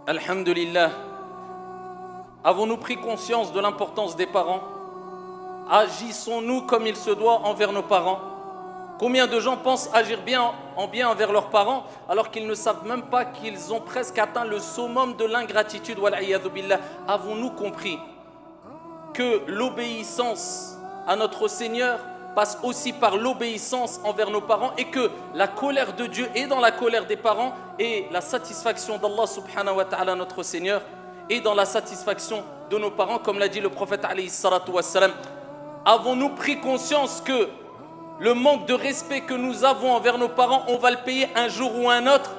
Alhamdulillah. Avons-nous pris conscience de l'importance des parents? Agissons-nous comme il se doit envers nos parents? Combien de gens pensent agir bien envers leurs parents alors qu'ils ne savent même pas qu'ils ont presque atteint le summum de l'ingratitude? Wal'iyadhu billah. Avons-nous compris que l'obéissance à notre Seigneur passe aussi par l'obéissance envers nos parents et que la colère de Dieu est dans la colère des parents et la satisfaction d'Allah subhanahu wa ta'ala notre Seigneur est dans la satisfaction de nos parents, comme l'a dit le prophète alayhi salatu wassalam. Avons-nous pris conscience que le manque de respect que nous avons envers nos parents, on va le payer un jour ou un autre?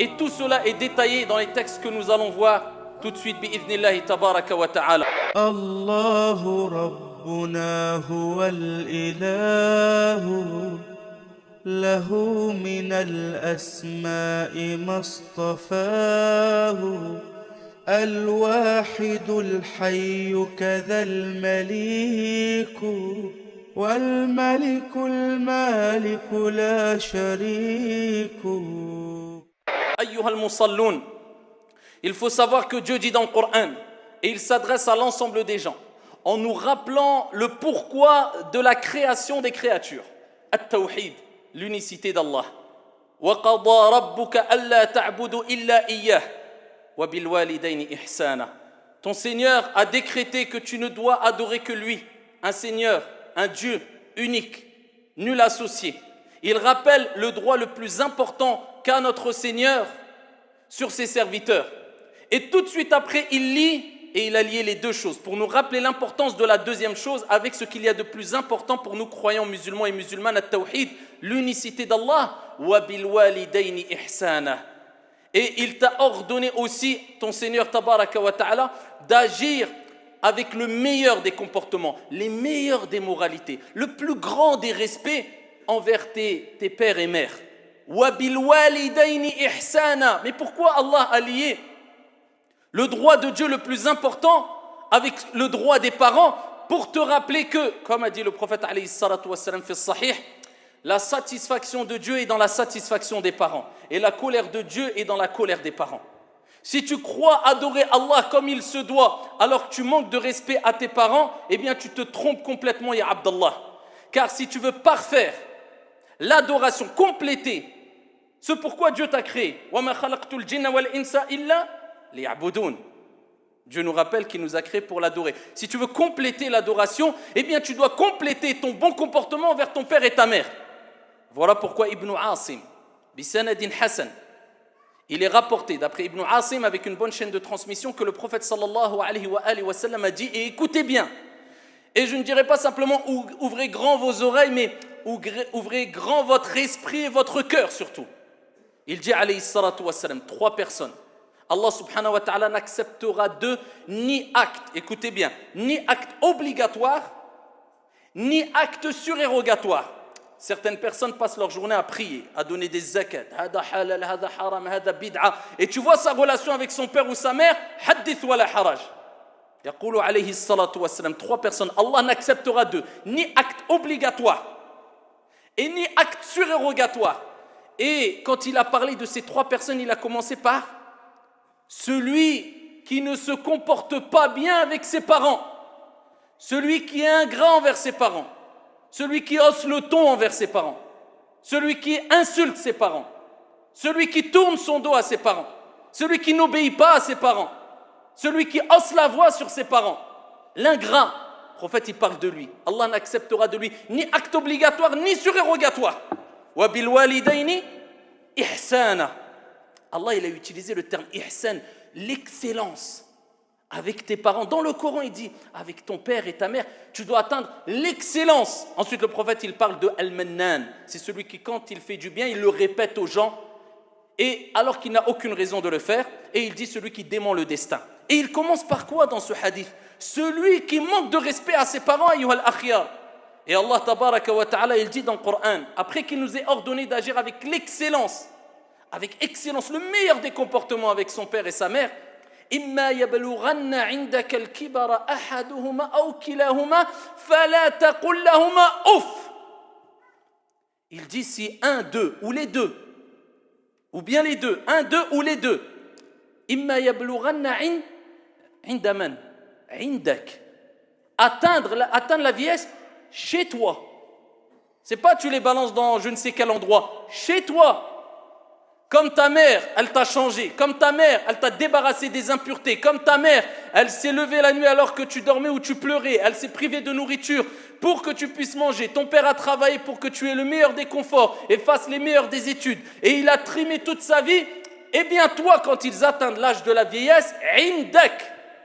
Et tout cela est détaillé dans les textes que nous allons voir tout de suite bi'idhnillahi tabaraka wa ta'ala. Allahu Rabbuna huwal ilahu lahu minal asma'i mastafahu al-wahidul hayyu kadhal maliku والملك المالك لا شريك. أيها المصلون, il faut savoir que Dieu dit dans le Coran, et il s'adresse à l'ensemble des gens, en nous rappelant le pourquoi de la création des créatures. At-Tawhid, l'unicité d'Allah. وَقَضَى رَبُّكَ أَلَّا تَعْبُدُوا إِلَّا إِيَّهُ وَبِالْوَالِدَيْنِ إِحْسَانًا. Ton Seigneur a décrété que tu ne dois adorer que lui, un Seigneur, un Dieu unique, nul associé. Il rappelle le droit le plus important qu'a notre Seigneur sur ses serviteurs. Et tout de suite après, il lie et il a lié les deux choses pour nous rappeler l'importance de la deuxième chose avec ce qu'il y a de plus important pour nous croyants musulmans et musulmanes, at-tawhid, l'unicité d'Allah, wa bil walidayni ihsana. Et il t'a ordonné aussi, ton Seigneur tabaraka wa ta'ala, d'agir avec le meilleur des comportements, les meilleures des moralités, le plus grand des respects envers tes pères et mères. Wa bil walidayni ihsana. Mais pourquoi Allah a lié le droit de Dieu le plus important avec le droit des parents? Pour te rappeler que, comme a dit le prophète alayhi salatu wassalam fi sahih, la satisfaction de Dieu est dans la satisfaction des parents et la colère de Dieu est dans la colère des parents. Si tu crois adorer Allah comme il se doit alors que tu manques de respect à tes parents, eh bien tu te trompes complètement, ya Abdallah. Car si tu veux parfaire l'adoration, compléter ce pourquoi Dieu t'a créé, وَمَا خَلَقْتُ الْجِنَّ وَالْإِنسَ إِلَّا لِيَعْبُدُونَ. Dieu nous rappelle qu'il nous a créés pour l'adorer. Si tu veux compléter l'adoration, eh bien tu dois compléter ton bon comportement envers ton père et ta mère. Voilà pourquoi Ibn Asim, bisanadin Hassan, il est rapporté d'après Ibn Asim avec une bonne chaîne de transmission que le prophète sallallahu alayhi wa sallam a dit, et écoutez bien, et je ne dirais pas simplement ouvrez grand vos oreilles, mais ouvrez grand votre esprit et votre cœur surtout. Il dit alayhi salatu wa sallam, 3 personnes, Allah subhanahu wa ta'ala n'acceptera d'eux ni acte, écoutez bien, ni acte obligatoire, ni acte surérogatoire. Certaines personnes passent leur journée à prier, à donner des zakat, hada halal, hada haram, hada bid'a. Et tu vois sa relation avec son père ou sa mère, hadith wala haraj. Yaqulu alayhi salatu wassalam, 3 personnes, Allah n'acceptera d'eux ni acte obligatoire et ni acte surérogatoire. Et quand il a parlé de ces 3 personnes, il a commencé par celui qui ne se comporte pas bien avec ses parents, celui qui est ingrat envers ses parents, celui qui hausse le ton envers ses parents, celui qui insulte ses parents, celui qui tourne son dos à ses parents, celui qui n'obéit pas à ses parents, celui qui hausse la voix sur ses parents, l'ingrat. Le prophète il parle de lui. Allah n'acceptera de lui ni acte obligatoire ni surérogatoire. Wa bil walidayni ihsana. Allah il a utilisé le terme ihsan, l'excellence. Avec tes parents, dans le Coran il dit avec ton père et ta mère tu dois atteindre l'excellence. Ensuite le prophète il parle de al-mannan, c'est celui qui quand il fait du bien il le répète aux gens et alors qu'il n'a aucune raison de le faire, et il dit celui qui dément le destin. Et il commence par quoi dans ce hadith? Celui qui manque de respect à ses parents, ayyuhal akhyar. Et Allah tabaraka wa ta'ala il dit dans le Coran, après qu'il nous ait ordonné d'agir avec l'excellence, le meilleur des comportements avec son père et sa mère, إما يبلغن عندك الكبر أحدهما أو كلاهما فلا تقل لهما أف. Il dit si un, deux ou les deux, ou bien les deux, un, deux ou les deux, imma yablughanna inda man indak. Atteindre la vieillesse chez toi. C'est pas tu les balances dans je ne sais quel endroit, chez toi. Comme ta mère, elle t'a changé. Comme ta mère, elle t'a débarrassé des impuretés. Comme ta mère, elle s'est levée la nuit alors que tu dormais ou tu pleurais. Elle s'est privée de nourriture pour que tu puisses manger. Ton père a travaillé pour que tu aies le meilleur des conforts et fasses les meilleures des études. Et il a trimé toute sa vie. Eh bien toi, quand ils atteignent l'âge de la vieillesse, indak,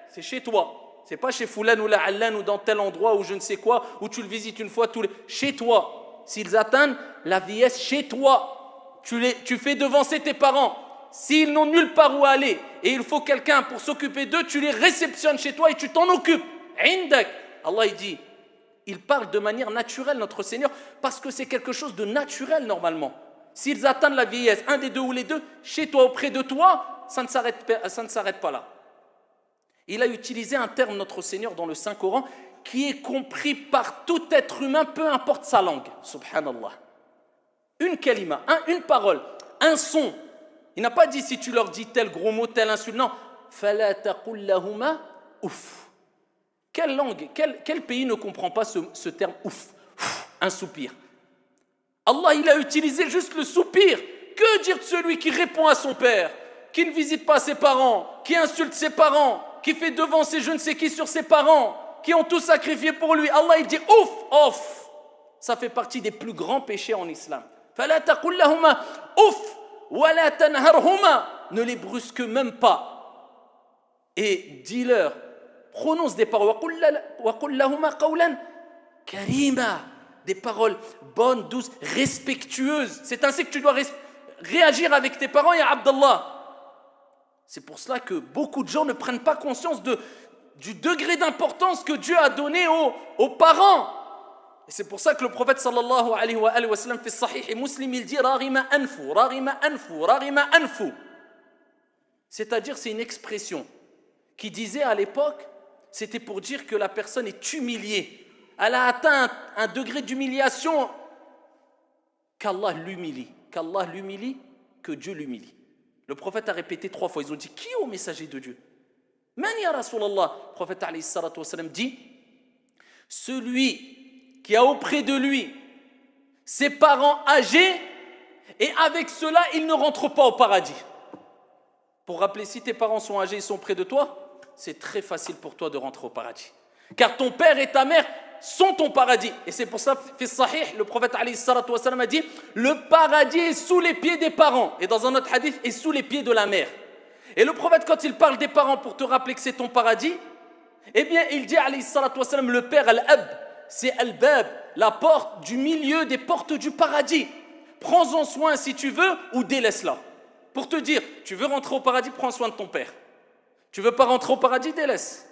c'est chez toi. C'est pas chez Foulan ou la Allan ou dans tel endroit ou je ne sais quoi, où tu le visites une fois tous les... Chez toi. S'ils atteignent la vieillesse chez toi, tu fais devancer tes parents. S'ils n'ont nulle part où aller et il faut quelqu'un pour s'occuper d'eux, tu les réceptionnes chez toi et tu t'en occupes. Indak. Allah il dit, il parle de manière naturelle, notre Seigneur, parce que c'est quelque chose de naturel normalement. S'ils atteignent la vieillesse, un des deux ou les deux, chez toi, auprès de toi, ça ne s'arrête pas là. Il a utilisé un terme, notre Seigneur, dans le Saint-Coran, qui est compris par tout être humain, peu importe sa langue. Subhanallah. Une kalima, une parole, un son. Il n'a pas dit si tu leur dis tel gros mot, tel insulte. Non. Fala taqul lahuma ouf. Quelle langue, quel pays ne comprend pas ce terme ouf, un soupir. Allah, il a utilisé juste le soupir. Que dire de celui qui répond à son père, qui ne visite pas ses parents, qui insulte ses parents, qui fait devancer je ne sais qui sur ses parents, qui ont tout sacrifié pour lui. Allah, il dit ouf, off. Ça fait partie des plus grands péchés en islam. فَلَا تَقُلْ لَهُمَا ouf, وَلَا تَنْهَرْهُمَا. Ne les brusque même pas. Et dis-leur, prononce des paroles. وَقُلْ لَهُمَا قَوْلًا كَرِيمًا. Des paroles bonnes, douces, respectueuses. C'est ainsi que tu dois réagir avec tes parents, ya Abdallah. C'est pour cela que beaucoup de gens ne prennent pas conscience du degré d'importance que Dieu a donné aux parents. Et c'est pour ça que le prophète sallallahu alayhi wa sallam fait sahih et muslim, il dit rarima anfu, rarima anfu, rarima anfu. C'est-à-dire c'est une expression qui disait à l'époque, c'était pour dire que la personne est humiliée. Elle a atteint un degré d'humiliation qu'Allah l'humilie, que Dieu l'humilie. Le prophète a répété 3 fois, ils ont dit qui est au messager de Dieu? Man ya Rasulallah? Le prophète alayhi salatu wa sallam dit celui qui a auprès de lui ses parents âgés et avec cela il ne rentre pas au paradis. Pour rappeler, si tes parents sont âgés et sont près de toi, c'est très facile pour toi de rentrer au paradis. Car ton père et ta mère sont ton paradis. Et c'est pour ça, fait sahih, le prophète alayhi salatu wa sallam a dit le paradis est sous les pieds des parents. Et dans un autre hadith, est sous les pieds de la mère. Et le prophète, quand il parle des parents pour te rappeler que c'est ton paradis, eh bien, il dit alayhi salatu wa sallam, le père, al-ab, c'est al-bab, la porte du milieu des portes du paradis. Prends-en soin si tu veux ou délaisse-la. Pour te dire, tu veux rentrer au paradis, prends soin de ton père. Tu veux pas rentrer au paradis, délaisse.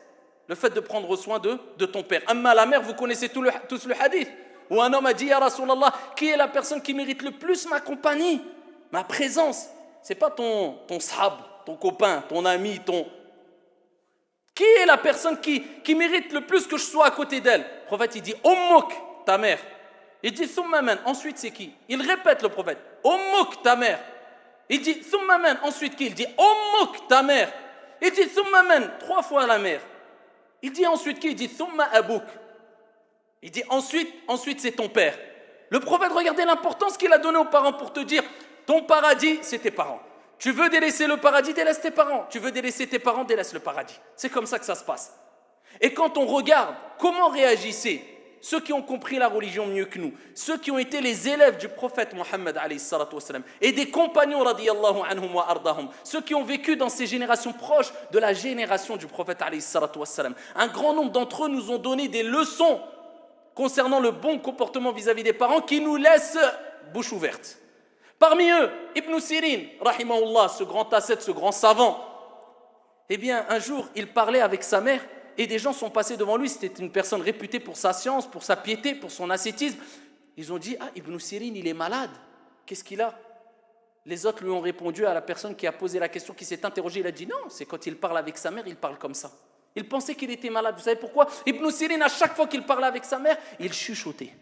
Le fait de prendre soin de ton père. Amma la mère, vous connaissez tous le hadith, où un homme a dit, ya Rasulallah, qui est la personne qui mérite le plus ma compagnie, ma présence? C'est pas ton sahab, ton copain, ton ami, Qui est la personne qui mérite le plus que je sois à côté d'elle? Le prophète, il dit, Ummuk, ta mère. Il dit, Thumma man. Ensuite, c'est qui? Il répète le prophète, Ummuk, ta mère. Il dit, Thumma man. Ensuite, qui? Il dit, Ummuk, ta mère. Il dit, Thumma man. 3 fois la mère. Il dit ensuite qui? Il dit Thumma abouk. Il dit ensuite c'est ton père. Le prophète, regardez l'importance qu'il a donnée aux parents pour te dire ton paradis, c'est tes parents. Tu veux délaisser le paradis, délaisse tes parents. Tu veux délaisser tes parents, délaisse le paradis. C'est comme ça que ça se passe. Et quand on regarde comment réagissaient ceux qui ont compris la religion mieux que nous, ceux qui ont été les élèves du prophète Mohammed alayhi salatu wassalam, et des compagnons radiyallahu anhum wa ardahum, ceux qui ont vécu dans ces générations proches de la génération du prophète alayhi salatu wassalam, un grand nombre d'entre eux nous ont donné des leçons concernant le bon comportement vis-à-vis des parents qui nous laissent bouche ouverte. Parmi eux, Ibn Sirin, rahimahullah, ce grand ascète, ce grand savant, eh bien un jour il parlait avec sa mère et des gens sont passés devant lui, c'était une personne réputée pour sa science, pour sa piété, pour son ascétisme. Ils ont dit, ah, Ibn Sirin, il est malade, qu'est-ce qu'il a? Les autres lui ont répondu à la personne qui a posé la question, qui s'est interrogée, il a dit non, c'est quand il parle avec sa mère, il parle comme ça. Il pensait qu'il était malade, vous savez pourquoi? Ibn Sirin, à chaque fois qu'il parlait avec sa mère, il chuchotait.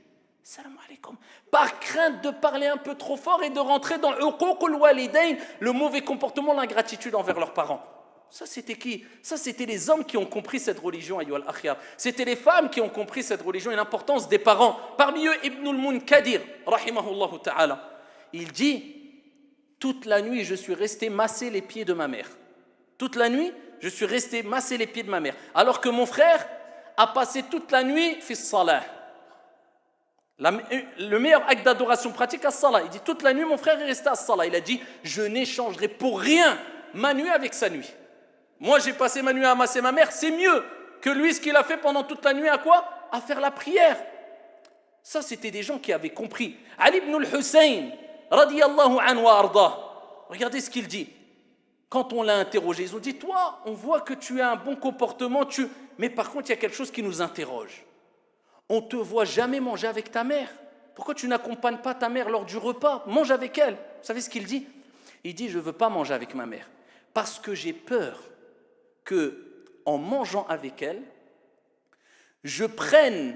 Salam alaikum. Par crainte de parler un peu trop fort et de rentrer dans le mauvais comportement, l'ingratitude envers leurs parents. Ça, c'était qui? Ça, c'était les hommes qui ont compris cette religion, ayyuha al-akhyar. C'était les femmes qui ont compris cette religion et l'importance des parents. Parmi eux, Ibn al-Munkadir, rahimahullah ta'ala, il dit, toute la nuit, je suis resté masser les pieds de ma mère. Toute la nuit, je suis resté masser les pieds de ma mère. Alors que mon frère a passé toute la nuit fi salah. Le meilleur acte d'adoration pratique à salah. Il dit, toute la nuit, mon frère est resté à salah. Il a dit, je n'échangerai pour rien ma nuit avec sa nuit. Moi, j'ai passé ma nuit à masser ma mère, c'est mieux que lui, ce qu'il a fait pendant toute la nuit, à quoi? À faire la prière. Ça, c'était des gens qui avaient compris. Ali ibn al-Hussein, radiyallahu anhu wa arda. Regardez ce qu'il dit. Quand on l'a interrogé, ils ont dit, toi, on voit que tu as un bon comportement, mais par contre, il y a quelque chose qui nous interroge. On ne te voit jamais manger avec ta mère. Pourquoi tu n'accompagnes pas ta mère lors du repas? Mange avec elle. Vous savez ce qu'il dit? Il dit, je ne veux pas manger avec ma mère parce que j'ai peur que, en mangeant avec elle, je prenne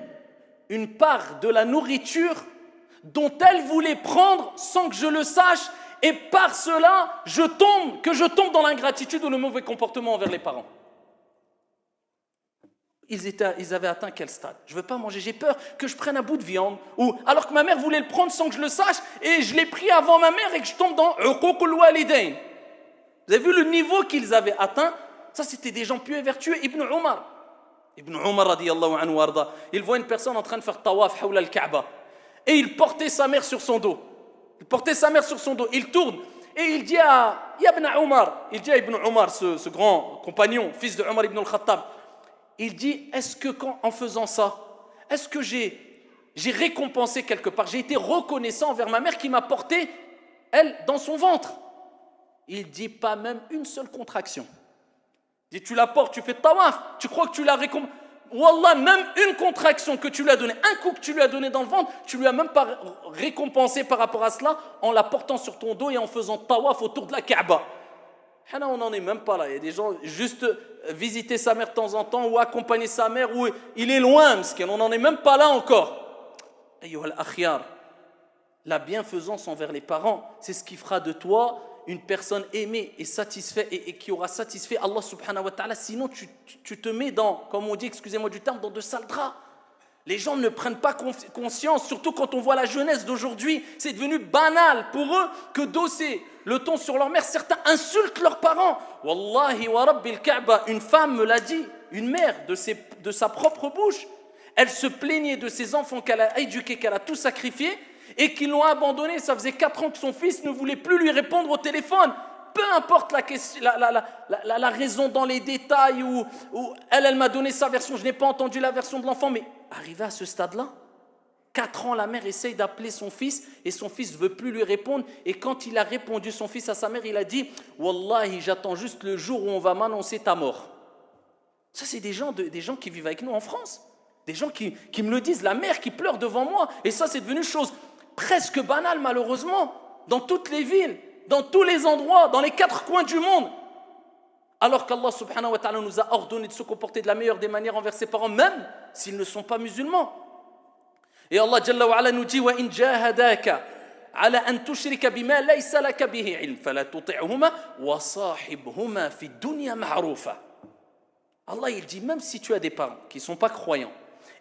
une part de la nourriture dont elle voulait prendre sans que je le sache, et par cela, je tombe dans l'ingratitude ou le mauvais comportement envers les parents. Ils avaient atteint quel stade? Je ne veux pas manger, j'ai peur que je prenne un bout de viande, alors que ma mère voulait le prendre sans que je le sache, et je l'ai pris avant ma mère et que je tombe dans uququl walidayn. Vous avez vu le niveau qu'ils avaient atteint? Ça, c'était des gens pieux et vertueux. Ibn Umar radiyallahu anhu warda, il voit une personne en train de faire tawaf hawla al-Kaaba et il portait sa mère sur son dos. Il tourne et il dit à Ibn Umar, ce grand compagnon, fils de Umar ibn al-Khattab, il dit, est-ce que en faisant ça, est-ce que j'ai récompensé quelque part, j'ai été reconnaissant envers ma mère qui m'a porté, elle, dans son ventre? Il dit, pas même une seule contraction. Il dit, tu la portes, tu fais tawaf, tu crois que tu l'as récompensé? Wallah, même une contraction que tu lui as donnée, un coup que tu lui as donné dans le ventre, tu lui as même pas récompensé par rapport à cela en la portant sur ton dos et en faisant tawaf autour de la Kaaba. On n'en est même pas là. Il y a des gens, juste visiter sa mère de temps en temps ou accompagner sa mère, ou il est loin, on n'en est même pas là encore. Ayyuha al-akhyar, la bienfaisance envers les parents, c'est ce qui fera de toi une personne aimée et satisfaite et qui aura satisfait Allah subhanahu wa ta'ala. Sinon tu te mets dans, comme on dit, excusez-moi du terme, dans de sales draps. Les gens ne prennent pas conscience, surtout quand on voit la jeunesse d'aujourd'hui. C'est devenu banal pour eux que d'osser le ton sur leur mère. Certains insultent leurs parents. Wallahi wa rabbil Kaaba, une femme me l'a dit, une mère de sa propre bouche. Elle se plaignait de ses enfants qu'elle a éduqués, qu'elle a tout sacrifié et qu'ils l'ont abandonné. Ça faisait 4 ans que son fils ne voulait plus lui répondre au téléphone. Peu importe la raison dans les détails, où elle m'a donné sa version, je n'ai pas entendu la version de l'enfant, mais arrivé à ce stade-là, 4 ans, la mère essaye d'appeler son fils et son fils ne veut plus lui répondre. Et quand il a répondu, son fils, à sa mère, il a dit « Wallahi, j'attends juste le jour où on va m'annoncer ta mort. » Ça, c'est des gens qui vivent avec nous en France. Des gens qui me le disent, la mère qui pleure devant moi. Et ça, c'est devenu chose presque banale, malheureusement, dans toutes les villes, dans tous les endroits, dans les 4 coins du monde. Alors qu'Allah subhanahu wa ta'ala nous a ordonné de se comporter de la meilleure des manières envers ses parents, même s'ils ne sont pas musulmans. Et Allah Jalla wa ala nous dit وَإِنْ جَاهَدَاكَ عَلَى أَن تُشْرِكَ بِمَا لَيْسَ لَكَ بِهِ عِلْمٌ فَلَا تُطِعْهُمَا وَصَاحِبْهُمَا فِي الدُّنْيَا مَعْرُوفًا. Allah, il dit, même si tu as des parents qui ne sont pas croyants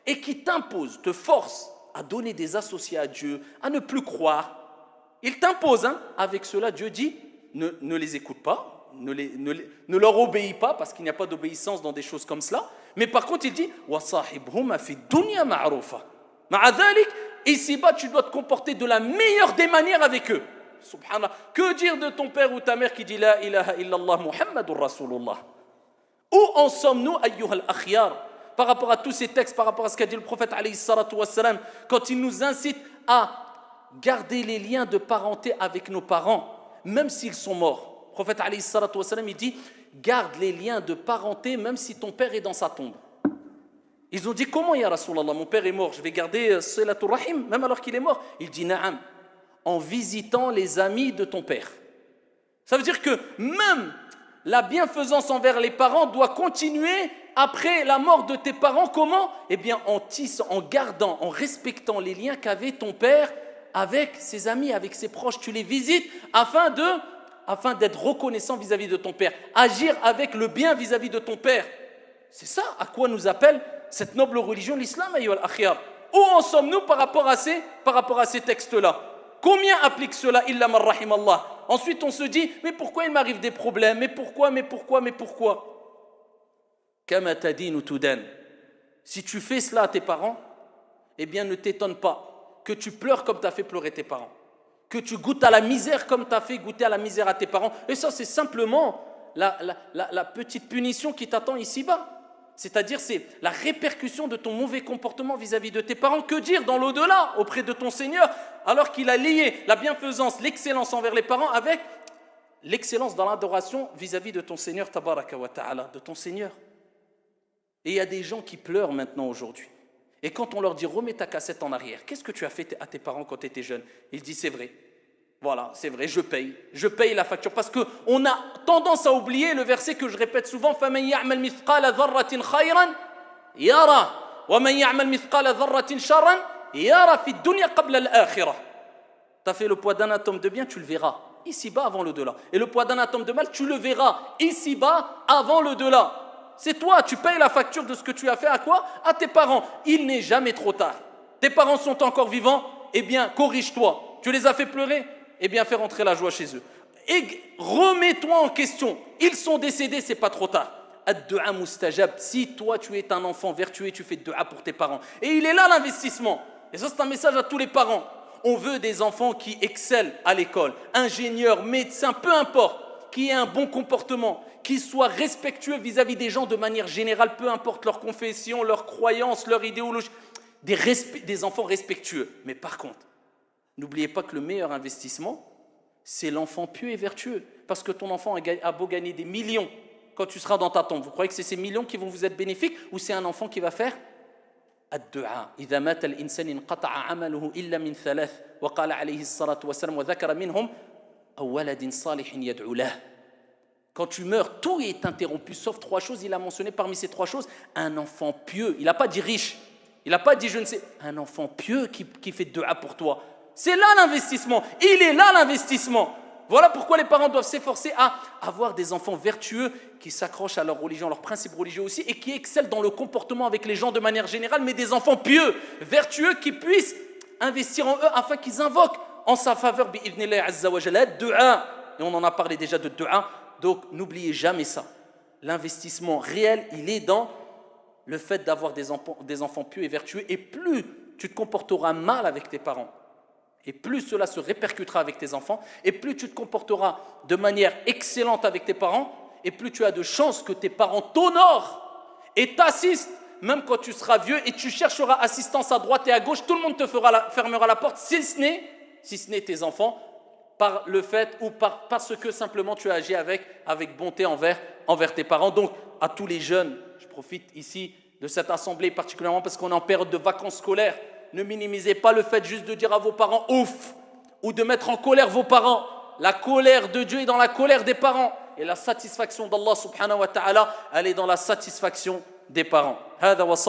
et qui t'imposent, te forcent à donner des associés à Dieu, à ne plus croire, ils t'imposent, avec cela, Dieu dit, ne les écoute pas, ne leur obéis pas, parce qu'il n'y a pas d'obéissance dans des choses comme cela, mais par contre, il dit, وَصَاحِبْهُمَا فِي الدُّنْيا مَعْرُوفًا. مع ذلك, ici-bas, tu dois te comporter de la meilleure des manières avec eux. Subhanallah. Que dire de ton père ou ta mère qui dit La ilaha illallah Muhammadur Rasulullah? Où en sommes-nous, ayyuhal akhyar, par rapport à tous ces textes, par rapport à ce qu'a dit le prophète alayhi salatu wassalam, quand il nous incite à garder les liens de parenté avec nos parents, même s'ils sont morts. Le prophète alayhi salatu wassalam, il dit garde les liens de parenté même si ton père est dans sa tombe. Ils ont dit comment ya Rasulallah, mon père est mort, je vais garder Silatul Rahim même alors qu'il est mort? Il dit na'am, en visitant les amis de ton père. Ça veut dire que même la bienfaisance envers les parents doit continuer après la mort de tes parents. Comment? Eh bien en tissant, en gardant, en respectant les liens qu'avait ton père avec ses amis, avec ses proches. Tu les visites afin de afin d'être reconnaissant vis-à-vis de ton père. Agir avec le bien vis-à-vis de ton père. C'est ça à quoi nous appelle cette noble religion, l'islam, ayyuhal akhyar. Où en sommes-nous par rapport à ces textes-là? Combien appliquent cela, illa man rahimallah? Ensuite, on se dit, mais pourquoi il m'arrive des problèmes? Mais pourquoi? Kama tadinu tudan. Si tu fais cela à tes parents, eh bien ne t'étonne pas que tu pleures comme tu as fait pleurer tes parents, que tu goûtes à la misère comme tu as fait goûter à la misère à tes parents. Et ça, c'est simplement la petite punition qui t'attend ici-bas. C'est-à-dire, c'est la répercussion de ton mauvais comportement vis-à-vis de tes parents. Que dire dans l'au-delà, auprès de ton Seigneur, alors qu'il a lié la bienfaisance, l'excellence envers les parents avec l'excellence dans l'adoration vis-à-vis de ton Seigneur, tabaraka wa ta'ala, de ton Seigneur. Et il y a des gens qui pleurent maintenant aujourd'hui. Et quand on leur dit, remets ta cassette en arrière, qu'est-ce que tu as fait à tes parents quand tu étais jeune? Ils disent, c'est vrai. Voilà, c'est vrai, je paye la facture. Parce qu'on a tendance à oublier le verset que je répète souvent, فَمَنْ يَعْمَلْ مِثْقَالَ ذَرَّةٍ خَيْرًا يَرَى وَمَنْ يَعْمَلْ مِثْقَالَ ذَرَّةٍ شَرًّا يَرَى فِي الدُّنْيَا قَبْلَ الْآخِرَةِ. Tu as fait le poids d'un atome de bien, tu le verras ici-bas avant le delà. Et le poids d'un atome de mal, tu le verras ici-bas avant le delà. C'est toi, tu payes la facture de ce que tu as fait à quoi? À tes parents. Il n'est jamais trop tard. Tes parents sont encore vivants, eh bien, corrige-toi. Tu les as fait pleurer? Eh bien, fais rentrer la joie chez eux. Et remets-toi en question. Ils sont décédés, c'est pas trop tard. Ad-du'a mustajab. Si toi, tu es un enfant vertueux, tu fais du'a pour tes parents. Et il est là l'investissement. Et ça, c'est un message à tous les parents. On veut des enfants qui excellent à l'école. Ingénieurs, médecins, peu importe. Qui aient un bon comportement. Qui soient respectueux vis-à-vis des gens de manière générale, peu importe leur confession, leur croyance, leur idéologie. Des enfants respectueux. Mais par contre, n'oubliez pas que le meilleur investissement, c'est l'enfant pieux et vertueux. Parce que ton enfant a beau gagner des millions quand tu seras dans ta tombe. Vous croyez que c'est ces millions qui vont vous être bénéfiques ou c'est un enfant qui va faire ad-du'a. إذا مات الإنسان انقطع عمله إلا من ثلاث وقال عليه الصلاة والسلام وذكر منهم أو ولد صالح يدعو له. Quand tu meurs, tout est interrompu, sauf trois choses. Il a mentionné parmi ces trois choses un enfant pieux. Il n'a pas dit riche. Il n'a pas dit je ne sais. Un enfant pieux qui fait du'a pour toi. C'est là l'investissement. Il est là l'investissement. Voilà pourquoi les parents doivent s'efforcer à avoir des enfants vertueux qui s'accrochent à leur religion, à leurs principes religieux aussi et qui excellent dans le comportement avec les gens de manière générale, mais des enfants pieux, vertueux qui puissent investir en eux afin qu'ils invoquent en sa faveur bi'idhnillahi azza wa jalla du'a. Et on en a parlé déjà de du'a. Donc n'oubliez jamais ça. L'investissement réel, il est dans le fait d'avoir des enfants pieux et vertueux. Et plus tu te comporteras mal avec tes parents, et plus cela se répercutera avec tes enfants, et plus tu te comporteras de manière excellente avec tes parents, et plus tu as de chances que tes parents t'honorent et t'assistent, même quand tu seras vieux, et tu chercheras assistance à droite et à gauche, tout le monde te fermera la porte, si ce n'est tes enfants, par le fait ou parce que simplement tu as agi avec bonté envers tes parents. Donc à tous les jeunes, je profite ici de cette assemblée particulièrement parce qu'on est en période de vacances scolaires. Ne minimisez pas le fait juste de dire à vos parents ouf ou de mettre en colère vos parents. La colère de Dieu est dans la colère des parents et la satisfaction d'Allah subhanahu wa ta'ala, elle est dans la satisfaction des parents.